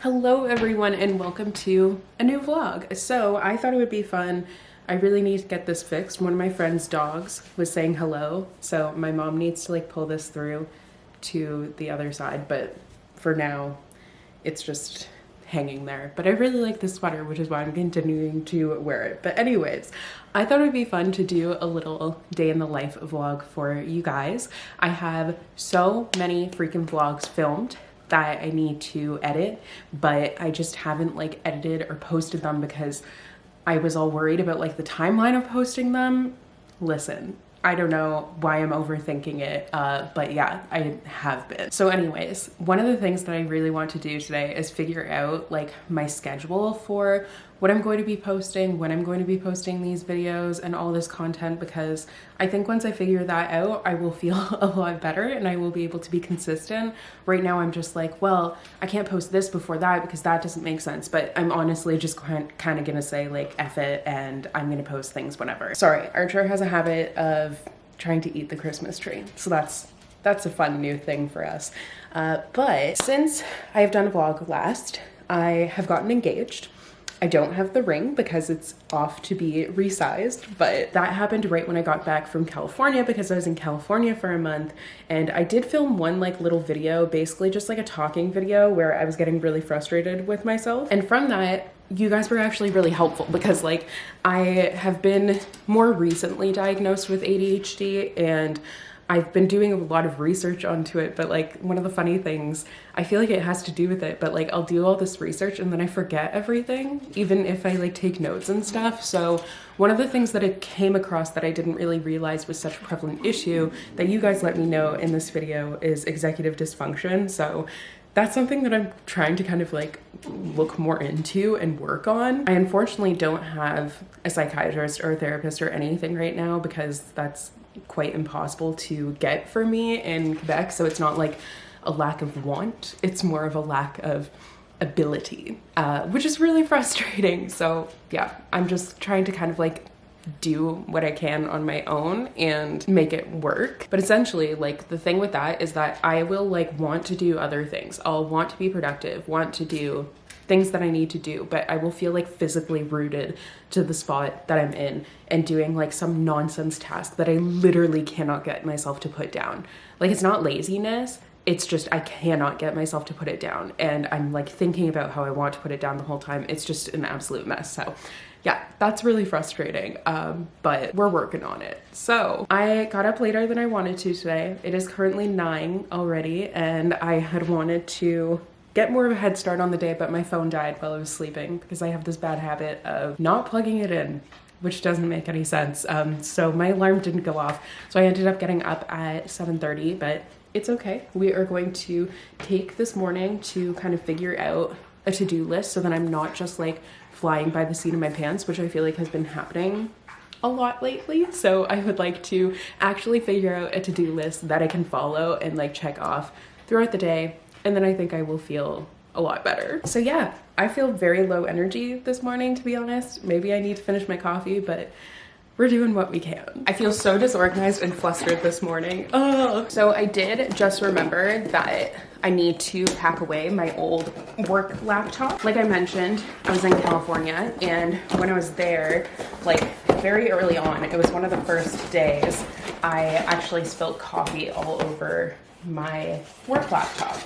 Hello everyone and welcome to a new vlog. So I thought it would be fun. I really need to get this fixed. One of my friend's dogs was saying hello, so my mom needs to like pull this through to the other side, but for now it's just hanging there. But I really like this sweater, which is why I'm continuing to wear it. But anyways, I thought it would be fun to do a little day in the life vlog for you guys. I have so many freaking vlogs filmed that I need to edit, but I just haven't like edited or posted them because I was all worried about like the timeline of posting them. Listen, I don't know why I'm overthinking it, but yeah, I have been. So anyways, one of the things that I really want to do today is figure out like my schedule for what I'm going to be posting, when I'm going to be posting these videos and all this content, because I think once I figure that out, I will feel a lot better and I will be able to be consistent. Right now, I'm just like, well, I can't post this before that because that doesn't make sense. But I'm honestly just kind of gonna say like, F it, and I'm gonna post things whenever. Sorry, Archer has a habit of trying to eat the Christmas tree. So that's a fun new thing for us. But since I have done a vlog last, I have gotten engaged. I don't have the ring because it's off to be resized, but that happened right when I got back from California because I was in California for a month, and I did film one like little video, basically just like a talking video where I was getting really frustrated with myself. And from that, you guys were actually really helpful because like I have been more recently diagnosed with ADHD and I've been doing a lot of research onto it, but like one of the funny things, I feel like it has to do with it, but like I'll do all this research and then I forget everything, even if I like take notes and stuff. So one of the things that I came across that I didn't really realize was such a prevalent issue that you guys let me know in this video is executive dysfunction. So that's something that I'm trying to kind of like look more into and work on. I unfortunately don't have a psychiatrist or a therapist or anything right now because that's quite impossible to get for me in Quebec. So it's not like a lack of want, it's more of a lack of ability, which is really frustrating. So yeah, I'm just trying to kind of like do what I can on my own and make it work. But essentially, like the thing with that is that I will like want to do other things. I'll want to be productive, want to do things that I need to do, but I will feel like physically rooted to the spot that I'm in and doing like some nonsense task that I literally cannot get myself to put down. Like it's not laziness, it's just I cannot get myself to put it down, and I'm like thinking about how I want to put it down the whole time. It's just an absolute mess. So yeah, that's really frustrating, but we're working on it. So I got up later than I wanted to today. It is currently 9 already, and I had wanted to get more of a head start on the day, but my phone died while I was sleeping because I have this bad habit of not plugging it in, which doesn't make any sense. So my alarm didn't go off. So I ended up getting up at 7:30, but it's okay. We are going to take this morning to kind of figure out a to-do list so that I'm not just like flying by the seat of my pants, which I feel like has been happening a lot lately. So I would like to actually figure out a to-do list that I can follow and like check off throughout the day. And then I think I will feel a lot better. So yeah, I feel very low energy this morning, to be honest. Maybe I need to finish my coffee, but we're doing what we can. I feel so disorganized and flustered this morning. Oh. So I did just remember that I need to pack away my old work laptop. Like I mentioned, I was in California, and when I was there, like very early on, it was one of the first days, I actually spilled coffee all over my work laptop,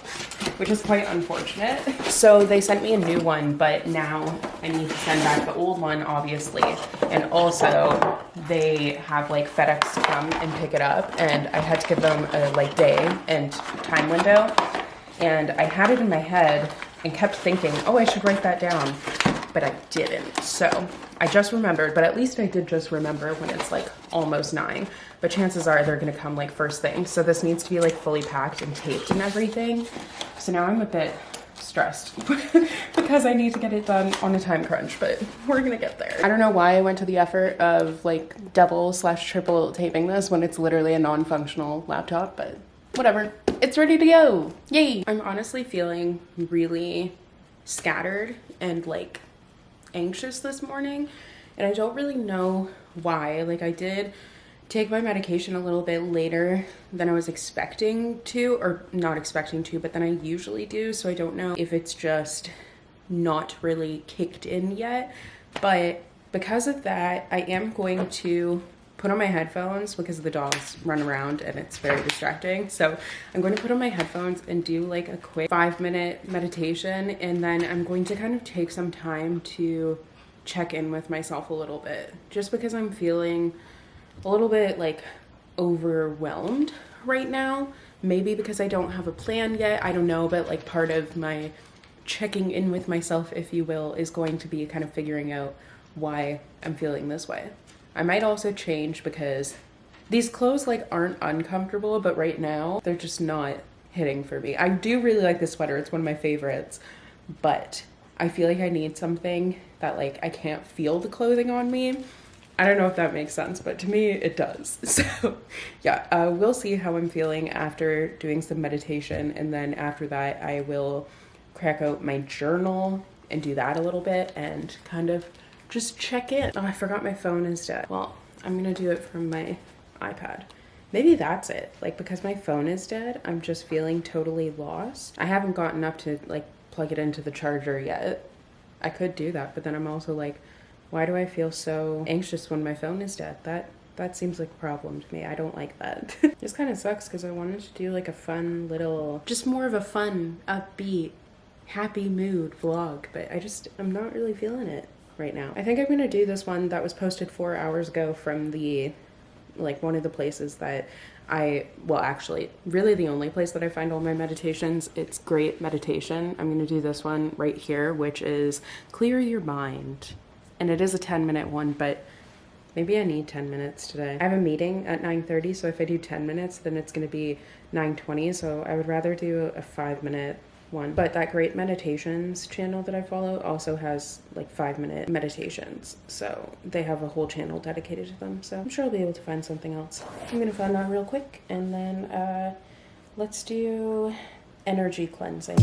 which is quite unfortunate. So they sent me a new one, but now I need to send back the old one, obviously. And also they have like FedEx come and pick it up, and I had to give them a like day and time window. And I had it in my head and kept thinking, oh, I should write that down, but I didn't. So I just remembered, but at least I did just remember when it's like almost 9, but chances are they're gonna come like first thing. So this needs to be like fully packed and taped and everything. So now I'm a bit stressed because I need to get it done on a time crunch, but we're gonna get there. I don't know why I went to the effort of like double/triple taping this when it's literally a non-functional laptop, but whatever, it's ready to go. Yay. I'm honestly feeling really scattered and like anxious this morning, and I don't really know why. Like I did take my medication a little bit later than I was expecting to, or not expecting to, but than I usually do. So I don't know if it's just not really kicked in yet, but because of that, I am going to put on my headphones because the dogs run around and it's very distracting. So I'm going to put on my headphones and do like a quick 5-minute meditation, and then I'm going to kind of take some time to check in with myself a little bit, just because I'm feeling a little bit like overwhelmed right now. Maybe because I don't have a plan yet, I don't know, but like part of my checking in with myself, if you will, is going to be kind of figuring out why I'm feeling this way. I might also change because these clothes like aren't uncomfortable, but right now they're just not hitting for me. I do really like this sweater. It's one of my favorites, but I feel like I need something that like I can't feel the clothing on me. I don't know if that makes sense, but to me it does. So yeah, we'll see how I'm feeling after doing some meditation. And then after that, I will crack out my journal and do that a little bit and kind of just check in. Oh, I forgot my phone is dead. Well, I'm gonna do it from my iPad. Maybe that's it. Like, because my phone is dead, I'm just feeling totally lost. I haven't gotten up to like plug it into the charger yet. I could do that, but then I'm also like, why do I feel so anxious when my phone is dead? That seems like a problem to me. I don't like that. This kind of sucks because I wanted to do like a fun little, just more of a fun, upbeat, happy mood vlog, but I'm not really feeling it right now. I think I'm gonna do this one that was posted 4 hours ago from the, like one of the places that well actually, really the only place that I find all my meditations. It's Great Meditation. I'm gonna do this one right here, which is Clear Your Mind. And it is a 10-minute one, but maybe I need 10 minutes today. I have a meeting at 9:30, so if I do 10 minutes, then it's gonna be 9:20, so I would rather do a 5-minute one. But that Great Meditations channel that I follow also has like 5-minute meditations, so they have a whole channel dedicated to them, so I'm sure I'll be able to find something else. I'm gonna find that real quick, and then let's do energy cleansing.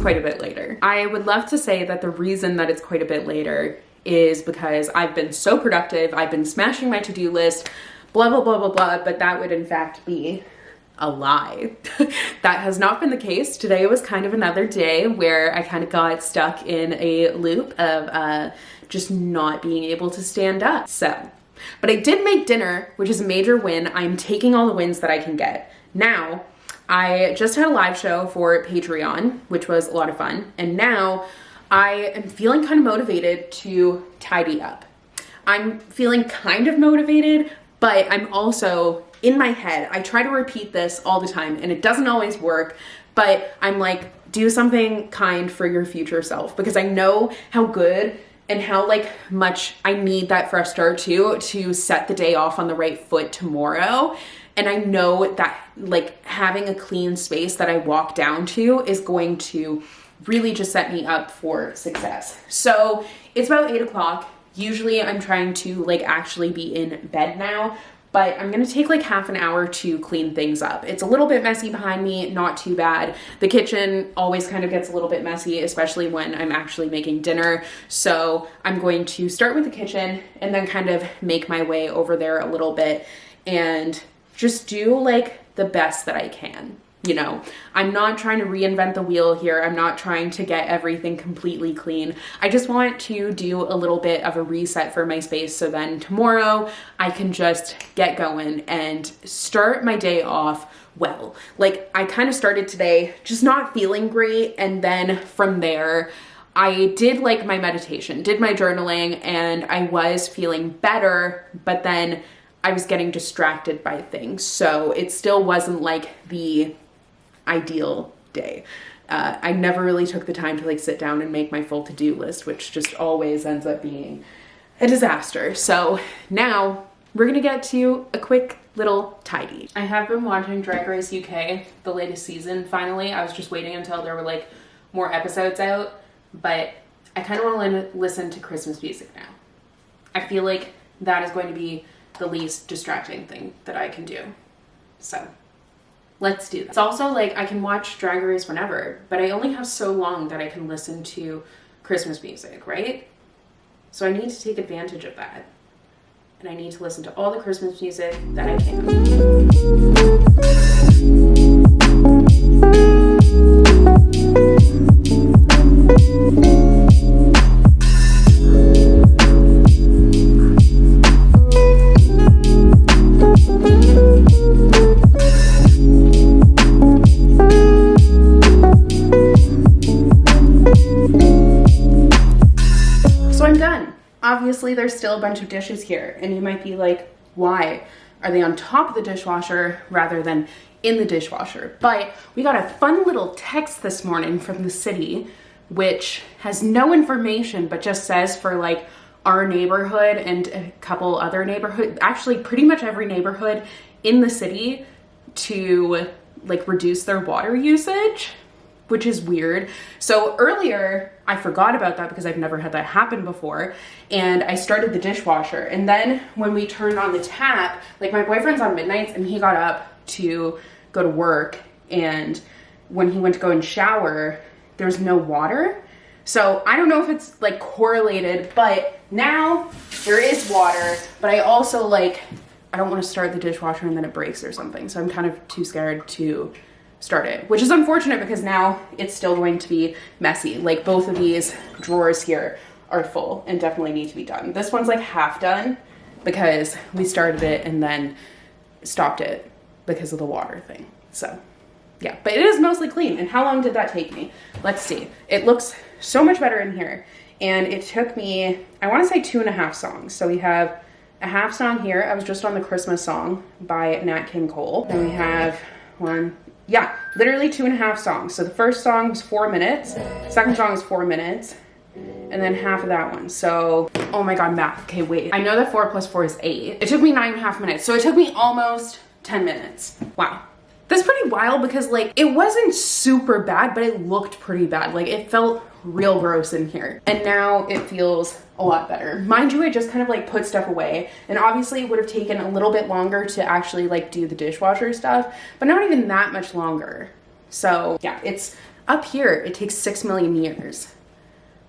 Quite a bit later. I would love to say that the reason that it's quite a bit later is because I've been so productive, I've been smashing my to-do list, blah, blah, blah, blah, blah, but that would in fact be a lie. That has not been the case. Today was kind of another day where I kind of got stuck in a loop of just not being able to stand up. So, but I did make dinner, which is a major win. I'm taking all the wins that I can get. Now, I just had a live show for Patreon, which was a lot of fun. And now I am feeling kind of motivated to tidy up. I'm feeling kind of motivated, but I'm also in my head. I try to repeat this all the time and it doesn't always work, but I'm like, do something kind for your future self, because I know how good and how like much I need that fresh start to set the day off on the right foot tomorrow. And I know that like having a clean space that I walk down to is going to really just set me up for success. So it's about 8 o'clock. Usually I'm trying to like actually be in bed now, but I'm gonna take like half an hour to clean things up. It's a little bit messy behind me, not too bad. The kitchen always kind of gets a little bit messy, especially when I'm actually making dinner. So I'm going to start with the kitchen and then kind of make my way over there a little bit and just do like the best that I can. You know, I'm not trying to reinvent the wheel here. I'm not trying to get everything completely clean. I just want to do a little bit of a reset for my space so then tomorrow I can just get going and start my day off well. Like I kind of started today just not feeling great, and then from there I did like my meditation, did my journaling, and I was feeling better, but then I was getting distracted by things. So it still wasn't like the ideal day. I never really took the time to like sit down and make my full to-do list, which just always ends up being a disaster. So now we're gonna get to a quick little tidy. I have been watching Drag Race UK, the latest season, finally. I was just waiting until there were like more episodes out, but I kind of want to listen to Christmas music now. I feel like that is going to be the least distracting thing that I can do. So let's do that. It's also like I can watch Drag Race whenever, but I only have so long that I can listen to Christmas music, right? So I need to take advantage of that. And I need to listen to all the Christmas music that I can. Obviously, there's still a bunch of dishes here, and you might be like, why are they on top of the dishwasher rather than in the dishwasher? But we got a fun little text this morning from the city, which has no information, but just says for like our neighborhood and a couple other neighborhoods, actually pretty much every neighborhood in the city, to like reduce their water usage, which is weird. So earlier I forgot about that because I've never had that happen before, and I started the dishwasher, and then when we turned on the tap, like my boyfriend's on midnights and he got up to go to work, and when he went to go and shower, there's no water. So I don't know if it's like correlated, but now there is water, but I also like, I don't want to start the dishwasher and then it breaks or something. So I'm kind of too scared to start it, which is unfortunate because now it's still going to be messy. Like both of these drawers here are full and definitely need to be done. This one's like half done because we started it and then stopped it because of the water thing. So yeah, but it is mostly clean. And how long did that take me? Let's see. It looks so much better in here. And it took me, I want to say 2.5 songs. So we have a half song here. I was just on the Christmas song by Nat King Cole. And we have one, yeah, literally 2.5 songs. So the first song was 4 minutes. Second song was 4 minutes. And then half of that one. So, oh my God, math. Okay, wait. I know that 4 plus 4 is 8. It took me 9.5 minutes. So it took me almost 10 minutes. Wow. That's pretty wild because like, it wasn't super bad, but it looked pretty bad. Like it felt real gross in here. And now it feels a lot better. Mind you, I just kind of like put stuff away, and obviously it would have taken a little bit longer to actually like do the dishwasher stuff, but not even that much longer. So yeah, it's up here. It takes 6 million years,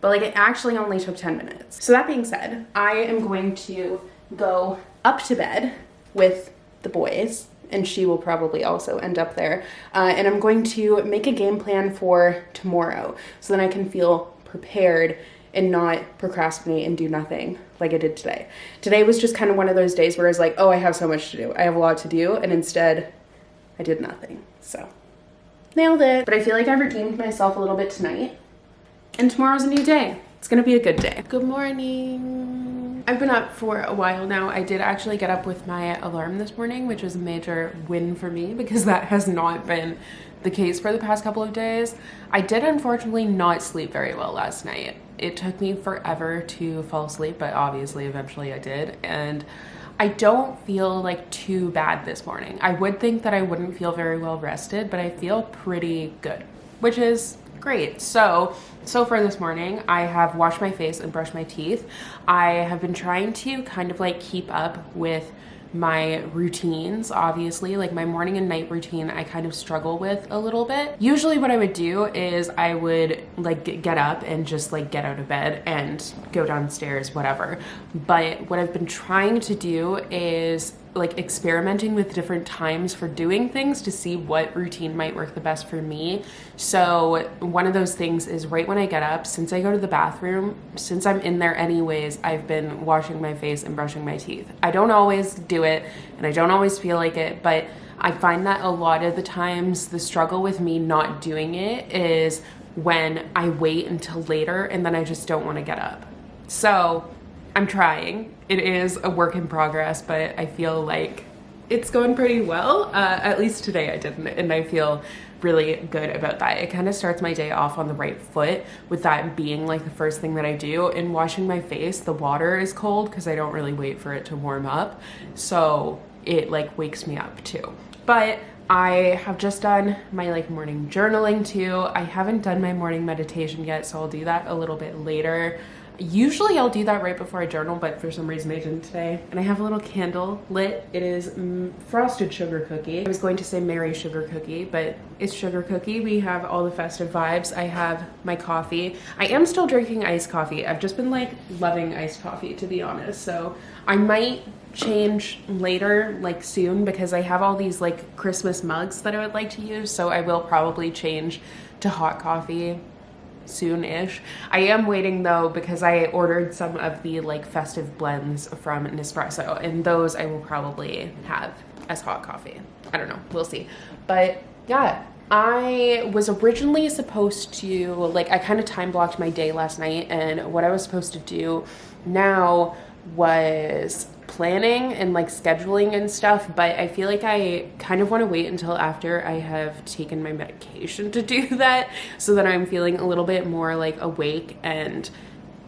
but like it actually only took 10 minutes. So that being said, I am going to go up to bed with the boys, and she will probably also end up there. And I'm going to make a game plan for tomorrow so then I can feel prepared and not procrastinate and do nothing like I did today. Today was just kind of one of those days where I was like, oh, I have so much to do. I have a lot to do. And instead I did nothing. So nailed it. But I feel like I redeemed myself a little bit tonight, and tomorrow's a new day. It's gonna be a good day. Good morning. I've been up for a while now. I did actually get up with my alarm this morning, which was a major win for me because that has not been the case for the past couple of days. I did unfortunately not sleep very well last night. It took me forever to fall asleep, but obviously eventually I did. And I don't feel like too bad this morning. I would think that I wouldn't feel very well rested, but I feel pretty good, which is great. So far this morning, I have washed my face and brushed my teeth. I have been trying to kind of like keep up with my routines. Obviously, like my morning and night routine, I kind of struggle with a little bit. Usually what I would do is I would like get up and just like get out of bed and go downstairs, whatever. But what I've been trying to do is like experimenting with different times for doing things to see what routine might work the best for me. So one of those things is right when I get up, since I go to the bathroom, since I'm in there anyways, I've been washing my face and brushing my teeth. I don't always do it and I don't always feel like it, but I find that a lot of the times the struggle with me not doing it is when I wait until later and then I just don't want to get up. So I'm trying. It is a work in progress, but I feel like it's going pretty well. At least today I didn't, and I feel really good about that. It kind of starts my day off on the right foot with that being like the first thing that I do. In washing my face, the water is cold because I don't really wait for it to warm up. So it like wakes me up too. But I have just done my like morning journaling too. I haven't done my morning meditation yet, so I'll do that a little bit later. Usually I'll do that right before I journal, but for some reason I didn't today. And I have a little candle lit. It is frosted sugar cookie. I was going to say Mary sugar cookie, but it's sugar cookie. We have all the festive vibes. I have my coffee. I am still drinking iced coffee. I've just been like loving iced coffee, to be honest. So I might change later, like soon, because I have all these like Christmas mugs that I would like to use. So I will probably change to hot coffee soon-ish. I am waiting though, because I ordered some of the like festive blends from Nespresso, and those I will probably have as hot coffee. I don't know, we'll see. But yeah, I was originally supposed to, like, I kind of time blocked my day last night, and what I was supposed to do now was planning and like scheduling and stuff, but I feel like I kind of want to wait until after I have taken my medication to do that, so that I'm feeling a little bit more like awake and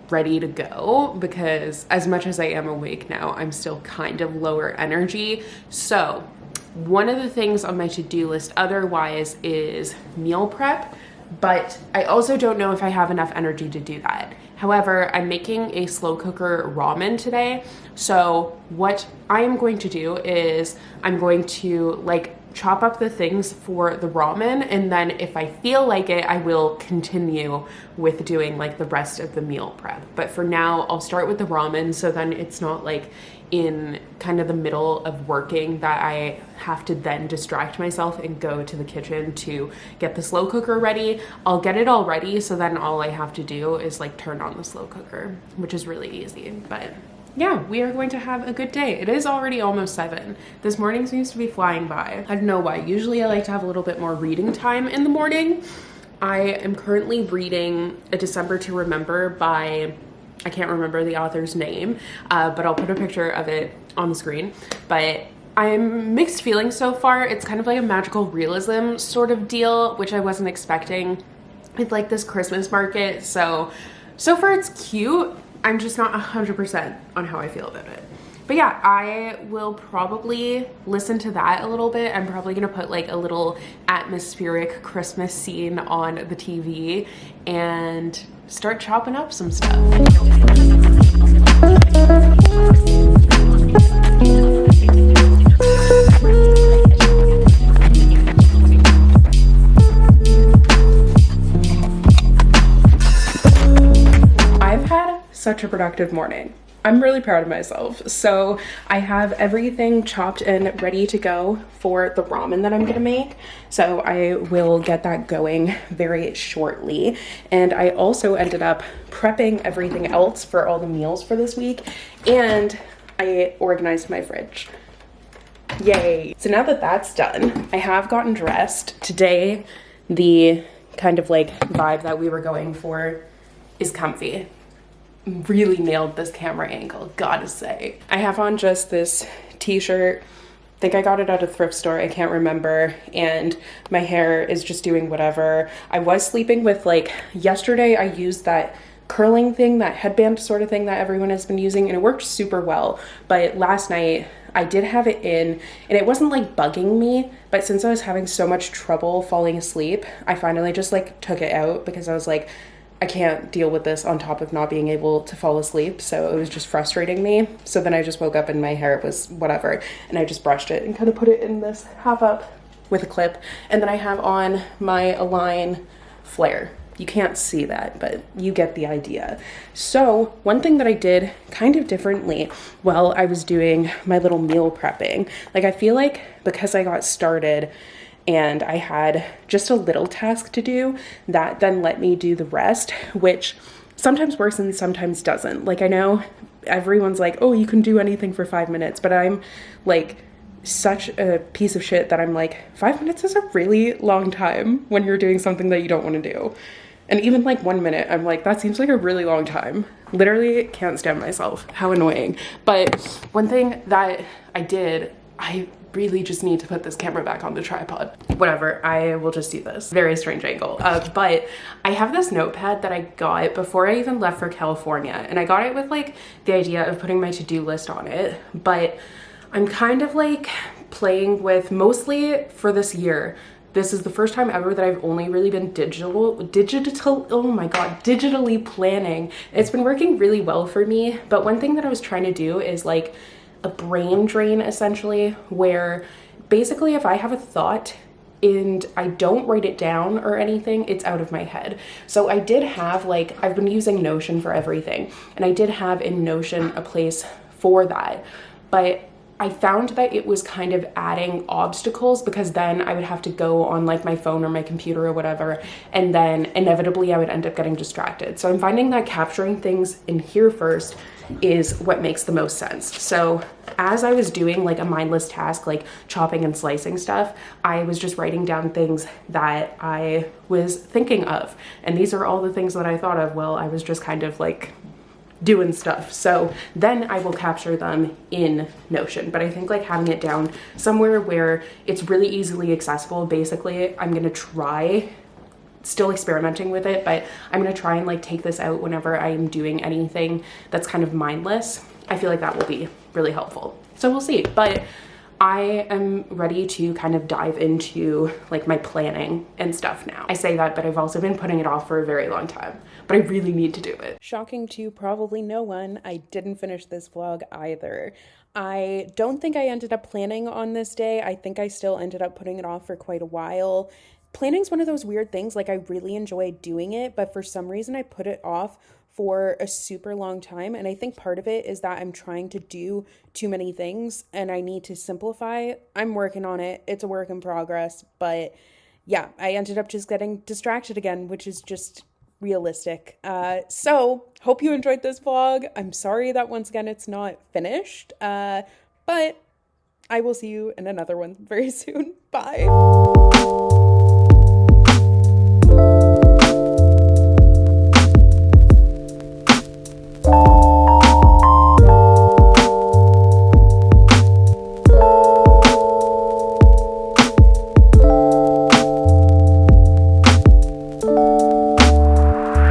ready to go, because as much as I am awake now, I'm still kind of lower energy. So one of the things on my to-do list otherwise is meal prep, but I also don't know if I have enough energy to do that. However, I'm making a slow cooker ramen today. So what I am going to do is I'm going to like chop up the things for the ramen, and then if I feel like it, I will continue with doing like the rest of the meal prep. But for now, I'll start with the ramen, so then it's not like in kind of the middle of working that I have to then distract myself and go to the kitchen to get the slow cooker ready. I'll get it all ready, so then all I have to do is like turn on the slow cooker, which is really easy. But yeah, we are going to have a good day. It is already almost 7. This morning seems to be flying by. I don't know why. Usually I like to have a little bit more reading time in the morning. I am currently reading A December to Remember by, I can't remember the author's name, but I'll put a picture of it on the screen. But I'm mixed feelings so far. It's kind of like a magical realism sort of deal, which I wasn't expecting with like this Christmas market. So far it's cute. I'm just not 100% on how I feel about it. But yeah, I will probably listen to that a little bit. I'm probably gonna put like a little atmospheric Christmas scene on the TV and start chopping up some stuff. I've had such a productive morning. I'm really proud of myself. So I have everything chopped and ready to go for the ramen that I'm gonna make. So I will get that going very shortly. And I also ended up prepping everything else for all the meals for this week. And I organized my fridge. Yay. So now that that's done, I have gotten dressed. Today, the kind of like vibe that we were going for is comfy. Really nailed this camera angle, gotta say. I have on just this t-shirt. I think I got it at a thrift store, I can't remember, and my hair is just doing whatever. I was sleeping with, like, yesterday I used that curling thing, that headband sort of thing that everyone has been using, and it worked super well. But last night I did have it in, and it wasn't like bugging me, but since I was having so much trouble falling asleep, I finally just like took it out, because I was like, I can't deal with this on top of not being able to fall asleep. So it was just frustrating me. So then I just woke up and my hair was whatever. And I just brushed it and kind of put it in this half up with a clip. And then I have on my Align flare. You can't see that, but you get the idea. So one thing that I did kind of differently while I was doing my little meal prepping, like I feel like because I got started and I had just a little task to do, that then let me do the rest, which sometimes works and sometimes doesn't. Like I know everyone's like, oh, you can do anything for 5 minutes, but I'm like such a piece of shit that I'm like, 5 minutes is a really long time when you're doing something that you don't want to do. And even like 1 minute, I'm like, that seems like a really long time. Literally can't stand myself. How annoying. But one thing that I did, I really just need to put this camera back on the tripod. Whatever, I will just do this. Very strange angle. But I have this notepad that I got before I even left for California. And I got it with like the idea of putting my to-do list on it. But I'm kind of like playing with, mostly for this year, this is the first time ever that I've only really been oh my God, digitally planning. It's been working really well for me. But one thing that I was trying to do is like a brain drain essentially, where basically if I have a thought and I don't write it down or anything, it's out of my head. So I did have like, I've been using Notion for everything, and I did have in Notion a place for that. But I found that it was kind of adding obstacles, because then I would have to go on like my phone or my computer or whatever, and then inevitably I would end up getting distracted. So I'm finding that capturing things in here first is what makes the most sense. So as I was doing like a mindless task, like chopping and slicing stuff, I was just writing down things that I was thinking of. And these are all the things that I thought of while I was just kind of like doing stuff. So then I will capture them in Notion. But I think like having it down somewhere where it's really easily accessible, basically I'm gonna try, still experimenting with it, but I'm gonna try and like take this out whenever I'm doing anything that's kind of mindless. I feel like that will be really helpful. So we'll see. But I am ready to kind of dive into like my planning and stuff now. I say that, but I've also been putting it off for a very long time, but I really need to do it. Shocking to probably no one, I didn't finish this vlog either. I don't think I ended up planning on this day. I think I still ended up putting it off for quite a while. Planning's one of those weird things, like I really enjoy doing it, but for some reason I put it off for a super long time. And I think part of it is that I'm trying to do too many things and I need to simplify. I'm working on it. It's a work in progress. But yeah, I ended up just getting distracted again, which is just realistic. So hope you enjoyed this vlog. I'm sorry that once again it's not finished, but I will see you in another one very soon. Bye.